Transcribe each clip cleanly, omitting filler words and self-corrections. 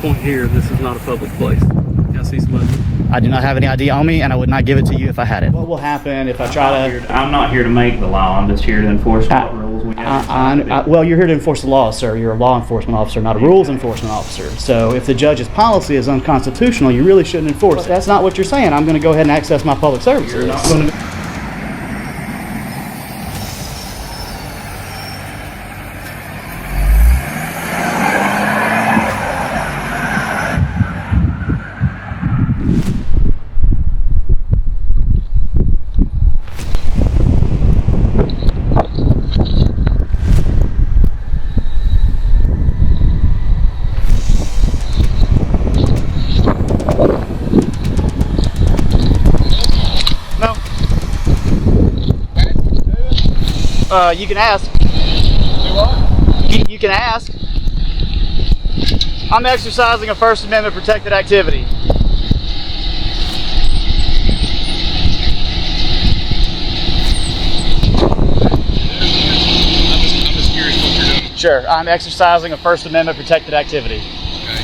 point here, this is not a public place. Can I see some ID? I do not have any ID on me, and I would not give it to you if I had it. What will happen if I try to... I'm not here to make the law. I'm just here to enforce what rules we have. Well, you're here to enforce the law, sir. You're a law enforcement officer, not a rules enforcement officer. So if the judge's policy is unconstitutional, you really shouldn't enforce it. That's not what you're saying. I'm going to go ahead and access my public services. You're not You can ask. Do what? You can ask. I'm exercising a First Amendment protected activity. I'm just curious what you're doing. Sure, I'm exercising a First Amendment protected activity. Okay.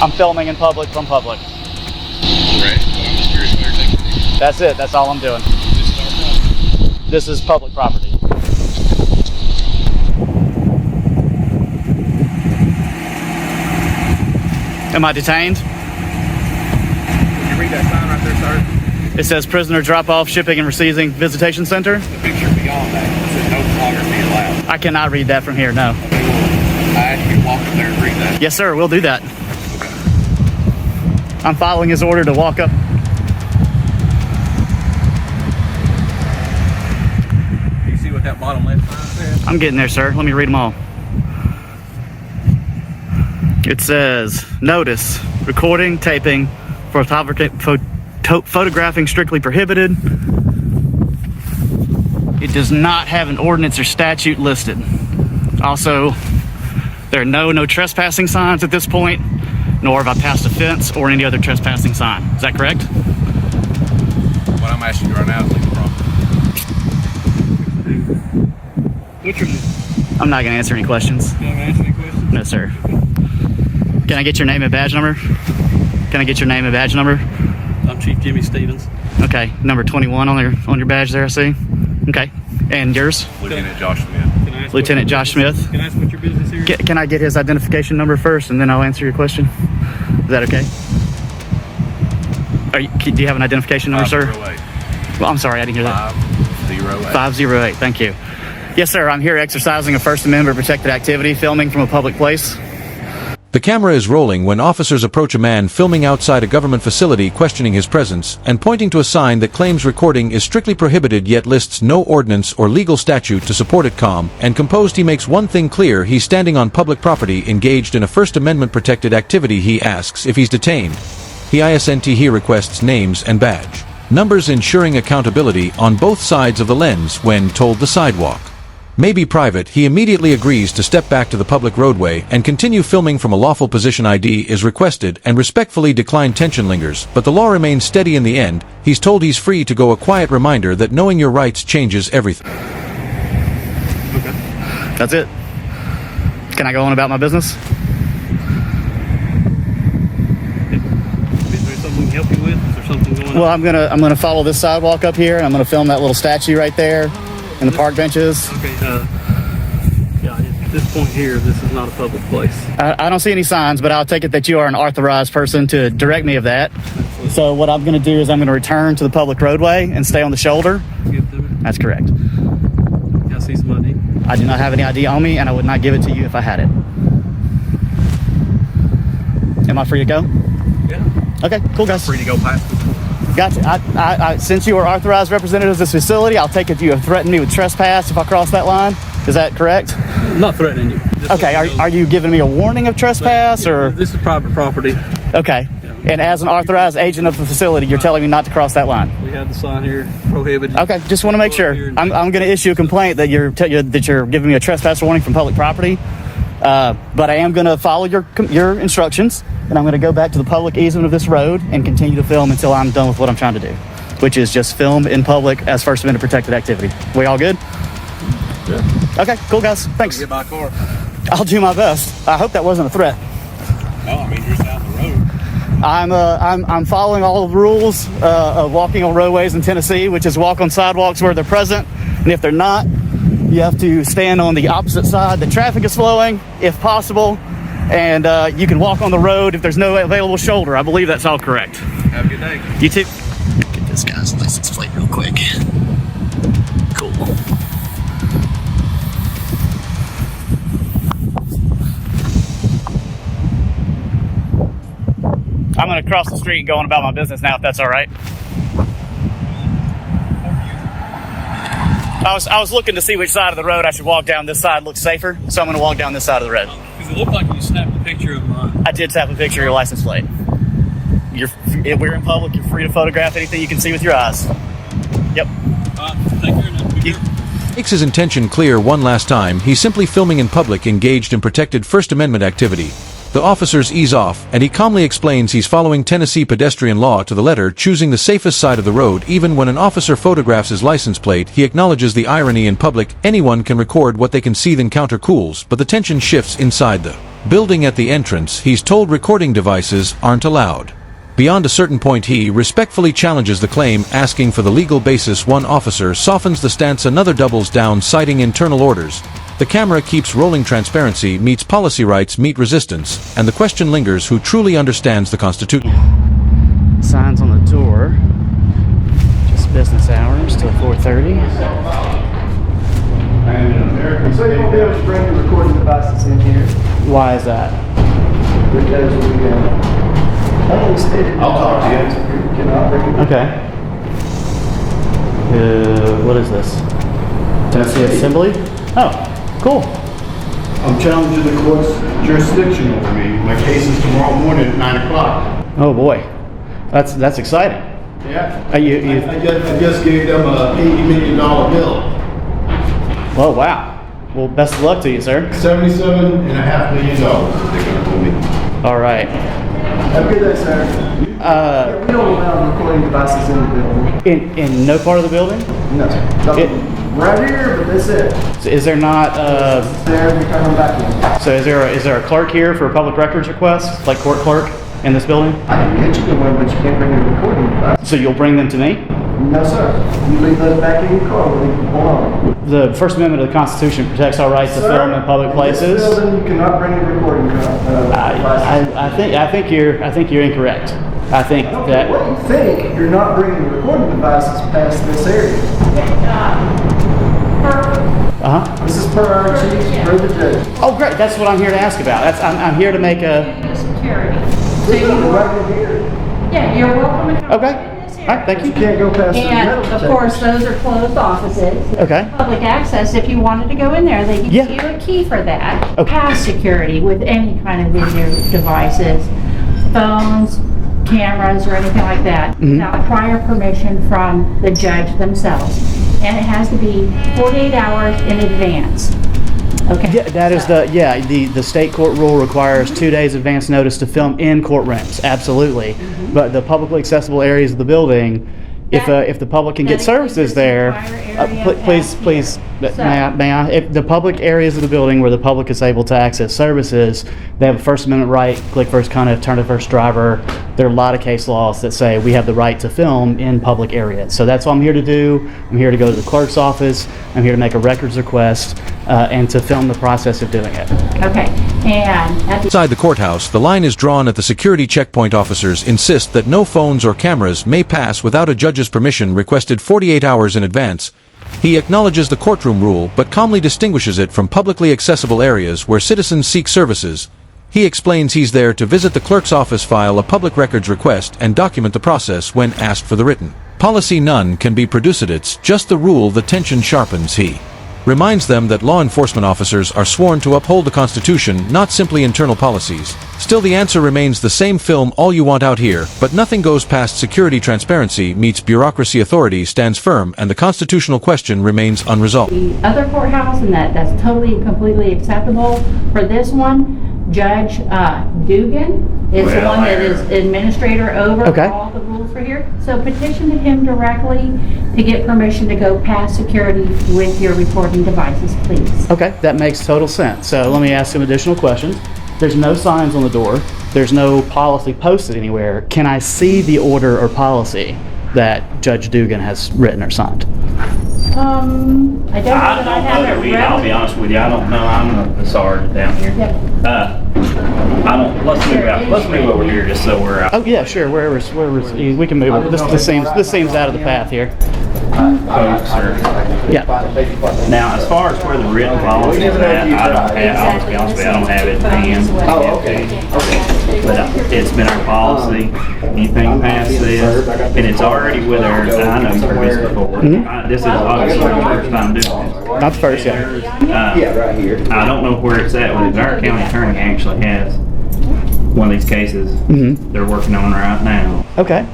I'm filming in public from public. Right. But I'm just curious what you're taking. That's it. That's all I'm doing. This is our property. This is public property. Am I detained? Can you read that sign right there, sir? It says prisoner drop off, shipping and receiving visitation center. The picture beyond that says no photography allowed. I cannot read that from here, no. Okay, well, I asked you to walk up there and read that. Yes, sir, we'll do that. Okay. I'm following his order to walk up. Do you see what that bottom left sign says? I'm getting there, sir. Let me read them all. It says, notice, recording, taping, photographing strictly prohibited. It does not have an ordinance or statute listed. Also, there are no trespassing signs at this point, nor have I passed a fence or any other trespassing sign. Is that correct? What I'm asking you right now is legal property. What's your name? I'm not going to answer any questions. You want to answer any questions? No, sir. Can I get your name and badge number? Can I get your name and badge number? I'm Chief Jimmy Stevens. Okay, number 21 on your badge there, I see. Okay, and yours? Lieutenant Josh Smith. Can I ask Lieutenant Josh Smith. Can I ask what your business here is? Can I get his identification number first, and then I'll answer your question? Is that okay? Do you have an identification number, sir? 508. Well, I'm sorry, I didn't hear that. 508. 508, thank you. Yes, sir, I'm here exercising a First Amendment protected activity, filming from a public place. The camera is rolling when officers approach a man filming outside a government facility, questioning his presence, and pointing to a sign that claims recording is strictly prohibited yet lists no ordinance or legal statute to support it. Calm and composed, he makes one thing clear: he's standing on public property engaged in a First Amendment protected activity. He asks if he's detained. He requests names and badge numbers, ensuring accountability on both sides of the lens. When told the sidewalk may be private, he immediately agrees to step back to the public roadway and continue filming from a lawful position. ID is requested and respectfully declined. Tension lingers, but the law remains steady in the end. He's told he's free to go. A quiet reminder that knowing your rights changes everything. Okay. That's it. Can I go on about my business? Is there something we can help you with? Is there something going on? Well, I'm gonna follow this sidewalk up here, and I'm gonna film that little statue right there and the park benches. Okay, yeah, at this point here, this is not a public place. I don't see any signs, but I'll take it that you are an authorized person to direct me of that. So what I'm going to do is I'm going to return to the public roadway and stay on the shoulder. Give it to me. That's correct. Can I see some ID? I do not have any ID on me, and I would not give it to you if I had it. Am I free to go? Yeah. Okay, cool, guys. Free to go past it. Gotcha. I since you are authorized representatives of this facility, I'll take it you have threatened me with trespass if I cross that line. Is that correct? I'm not threatening you. Just Okay, are you giving me a warning of trespass, or? This is private property. Okay, and as an authorized agent of the facility, you're telling me not to cross that line? We have the sign here, prohibited. Okay, just want to make sure. I'm going to issue a complaint that you're giving me a trespass warning from public property, but I am going to follow your instructions, and I'm going to go back to the public easement of this road and continue to film until I'm done with what I'm trying to do, which is just film in public as First Amendment protected activity. We all good? Yeah. Okay, cool, guys. Thanks. Get my car. I'll do my best. I hope that wasn't a threat. No, I mean, you're down the road. I'm following all the rules of walking on roadways in Tennessee, which is walk on sidewalks where they're present, and if they're not, you have to stand on the opposite side that traffic is flowing, if possible, and you can walk on the road if there's no available shoulder. I believe that's all correct. Have a good day. You too. Get this guy's license plate real quick. Cool. I'm gonna cross the street and go on about my business now, if that's all right. I was looking to see which side of the road I should walk down. This side looks safer, so I'm gonna walk down this side of the road. Because it looked like you snapped a picture of mine. I did snap a picture of your license plate. If we're in public, you're free to photograph anything you can see with your eyes. Yep. Take care now. Be careful. Makes his intention clear one last time. He's simply filming in public, engaged in protected First Amendment activity. The officers ease off, and he calmly explains he's following Tennessee pedestrian law to the letter, choosing the safest side of the road. Even when an officer photographs his license plate, he acknowledges the irony in public. Anyone can record what they can see, then counter cools, but the tension shifts inside the building at the entrance. He's told recording devices aren't allowed. Beyond a certain point, he respectfully challenges the claim, asking for the legal basis. One officer softens the stance, another doubles down, citing internal orders. The camera keeps rolling. Transparency meets policy, rights meet resistance, and the question lingers: who truly understands the Constitution? Signs on the door. Just business hours till 4:30. So you won't be able to bring the recording devices in here Why is that? because we only stated. I'll talk to you. You cannot bring it. Okay. What is this? Tennessee Assembly? Oh, cool. I'm challenging the court's jurisdiction over me. My case is tomorrow morning at 9 o'clock. Oh boy, that's exciting. Yeah. I just gave them a $80 million bill. Oh wow. Well, best of luck to you, sir. $77.5 million they're gonna owe me. All right. Have a good day, sir. We don't allow recording devices in the building. In no part of the building? No. Right here, but that's it. So is there not? There, we coming back in. So is there a clerk here for a public records request, like court clerk, in this building? I can get you to one, but you can't bring a recording device. So you'll bring them to me? No, sir. You leave those back in your car. We'll leave them alone. The First Amendment of the Constitution protects our rights to film in public places. In this building, you cannot bring a recording device. I think you're incorrect. I think that. What you think? You're not bringing recording devices past this area. This is per our chief, per the judge. Oh, great! That's what I'm here to ask about. I'm here to make a. Security. So There's nothing you, right in here. yeah, you're welcome to come Okay. in this All right. Thank You you. can't go past the metal And of course, those are closed offices. Okay. Public access, if you wanted to go in there, they give Yeah. you a key for that. Okay. Past security with any kind of video devices, phones, cameras, or anything like that, Mm-hmm. without prior permission from the judge themselves. And it has to be 48 hours in advance. Okay. Yeah, that is the state court rule requires 2 days advance notice to film in courtrooms. Absolutely. But the publicly accessible areas of the building, if the public can get That services includes there, this entire area please, back please, here. may I? If the public areas of the building where the public is able to access services, they have a First Amendment right, click first conduct, turn to first driver. There are a lot of case laws that say we have the right to film in public areas. So that's what I'm here to do. I'm here to go to the clerk's office. I'm here to make a records request and to film the process of doing it. Okay. And at the Inside the courthouse, the line is drawn at the security checkpoint. Officers insist that no phones or cameras may pass without a judge's permission requested 48 hours in advance. He acknowledges the courtroom rule, but calmly distinguishes it from publicly accessible areas where citizens seek services. He explains he's there to visit the clerk's office, file a public records request, and document the process when asked for the written policy. None can be produced. It's just the rule. The tension sharpens. He reminds them that law enforcement officers are sworn to uphold the Constitution, not simply internal policies. Still, the answer remains the same: film all you want out here, but nothing goes past security. Transparency meets bureaucracy. Authority stands firm, and the constitutional question remains unresolved. the other courthouse, and that's totally and completely acceptable. For this one, Judge Dugan is the one that is administrator over Okay. all the rules for here. So petition him directly to get permission to go past security with your recording devices, please. Okay, that makes total sense. So let me ask some additional questions. There's no signs on the door. There's no policy posted anywhere. Can I see the order or policy that Judge Dugan has written or signed? I don't know that I haven't read. I'll be honest with you, I don't know. I'm the sergeant down here. Yep. I don't. Let's move over here just so we're out. Oh yeah, sure. Wherever's we can move. This seems out of the path here. Folks are. Yeah. Now, as far as where the written policy is at, I don't have. I'll be honest with you, I don't have it in hand. Oh, okay. But it's been our policy. Anything past this, and it's already with our. I know you've heard this before. This is obviously the first time doing this. Not the first, yeah. Yeah, right here. I don't know where it's at with it. Our county attorney actually has one of these cases they're working on right now. Okay.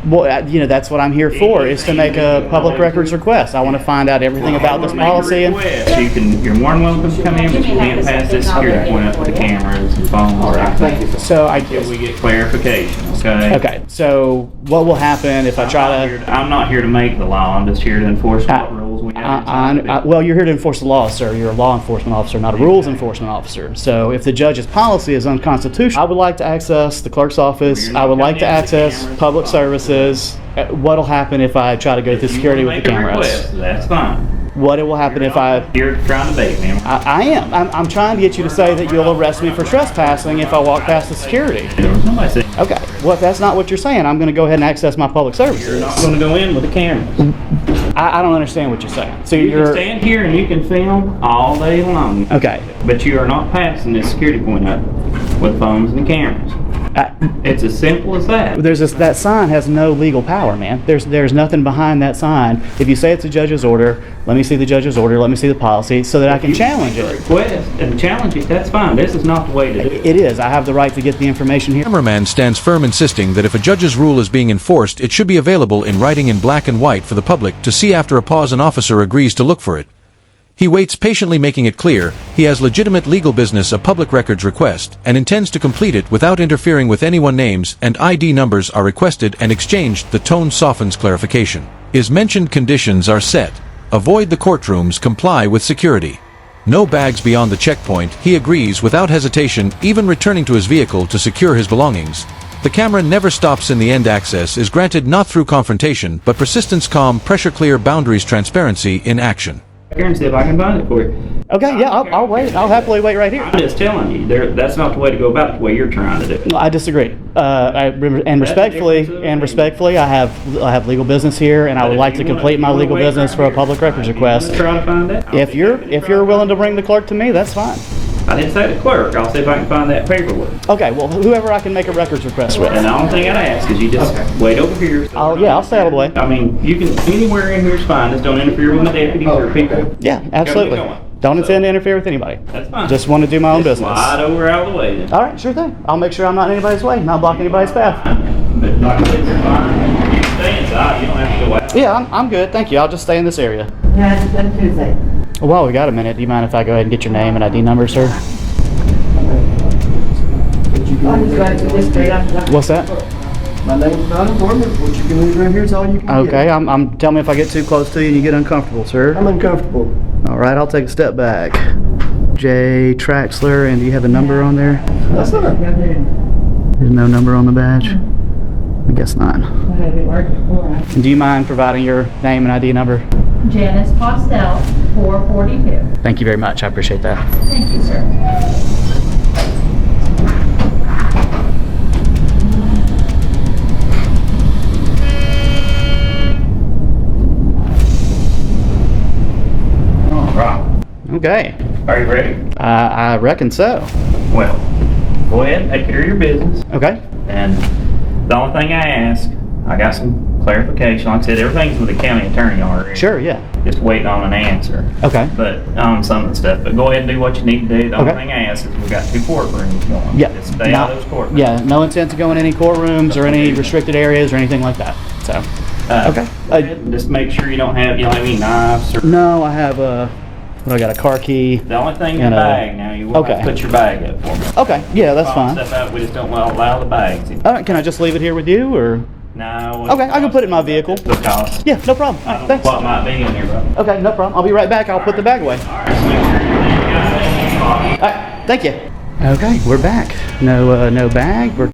Well, that's what I'm here for, is to make a public records request. I want to find out everything about this policy. And You're more than welcome to come in, but you can't pass this security point up with the cameras and phones. so Until we get clarification, okay? Okay. So what will happen if I try to? I'm not here to make the law. I'm just here to enforce what rules we have. Well, you're here to enforce the law, sir. You're a law enforcement officer, not a rules enforcement officer. So if the judge's policy is unconstitutional, I would like to access the clerk's office. I would like to access public services. What'll happen if I try to go through security with the cameras? That's fine. What will happen if I? You're trying to bait me. I am. I'm trying to get you to say that you'll arrest me for trespassing if I walk past the security. There was nobody saying. Okay. Well, if that's not what you're saying, I'm going to go ahead and access my public services. You're not going to go in with the cameras. I don't understand what you're saying. So You can stand here and you can film all day long. Okay. But you are not passing this security point up with phones and cameras. It's as simple as that. That sign has no legal power, man. There's nothing behind that sign. If you say it's a judge's order, let me see the judge's order, let me see the policy so that I can challenge it. Request and challenge it, that's fine. This is not the way to do it. It is. I have the right to get the information here. The cameraman stands firm, insisting that if a judge's rule is being enforced, it should be available in writing in black and white for the public to see after a pause an officer agrees to look for it. He waits patiently, making it clear he has legitimate legal business, a public records request, and intends to complete it without interfering with anyone. Names and ID numbers are requested and exchanged. The tone softens. Clarification is mentioned. Conditions are set. Avoid the courtrooms. Comply with security. No bags beyond the checkpoint. He agrees without hesitation, even returning to his vehicle to secure his belongings. The camera never stops. In the end, access is granted not through confrontation, but persistence. Calm, pressure clear, boundaries, transparency in action. Here and see if I can find it for you. Okay, yeah, I'll wait. I'll happily wait right here. I'm just telling you, that's not the way to go about it the way you're trying to do it. No, I disagree. Respectfully, I have legal business here, and I would like to complete my legal business for a public records request. Try to find that. If you're willing to bring the clerk to me, that's fine. I didn't say the clerk. I'll see if I can find that paperwork. Okay, well, whoever I can make a records request with. And the only thing I'd ask is you just wait over here. I'll stay all the way. I mean, you can anywhere in here is fine. Just don't interfere with my deputies or people. Yeah, absolutely. Don't intend to interfere with anybody. That's fine. Just want to do my own business. Slide over out of the way then. All right, sure thing. I'll make sure I'm not in anybody's way, not block anybody's path. But like I said, you're fine. You can stay inside. You don't have to go out. Yeah, I'm good. Thank you. I'll just stay in this area. Yeah, it's done Tuesday. Well, while we got a minute, do you mind if I go ahead and get your name and ID number, sir? What's that? My name's not important. What you can leave right here is all you can Okay, get. tell me if I get too close to you and you get uncomfortable, sir. I'm uncomfortable. All right, I'll take a step back. J. Traxler, and do you have a number on there? That's not. There's no number on the badge? I guess not. And do you mind providing your name and ID number? Janice Postel, 442. Thank you very much. I appreciate that. Thank you, sir. Okay. Are you ready? I reckon so. Well, go ahead and take care of your business. Okay. And the only thing I ask, I got some clarification. Like I said, everything's with the county attorney already. Sure, yeah. Just waiting on an answer. Okay. But on some of the stuff. But go ahead and do what you need to do. The only Okay. thing I ask is we've got 2 courtrooms going. Yeah. Just stay out of those courtrooms. Yeah, no intent to go in any courtrooms or any restricted areas or anything like that. So, okay. Just make sure you don't have any knives or. No, I have I got a car key. The only thing in And the a- bag now, you will Okay. have to put your bag up for me. Okay, yeah, that's All fine. Stuff out, we just don't allow the bags. All right, can I just leave it here with you, or? No. Okay, I can put it in my vehicle. Because Yeah, no problem. All I right, don't know thanks. what might be in here, bro. Okay, no problem. I'll be right back. I'll put the bag away. All right, so make sure you got that in your pocket. All right, thank you. Okay, we're back. No bag. We're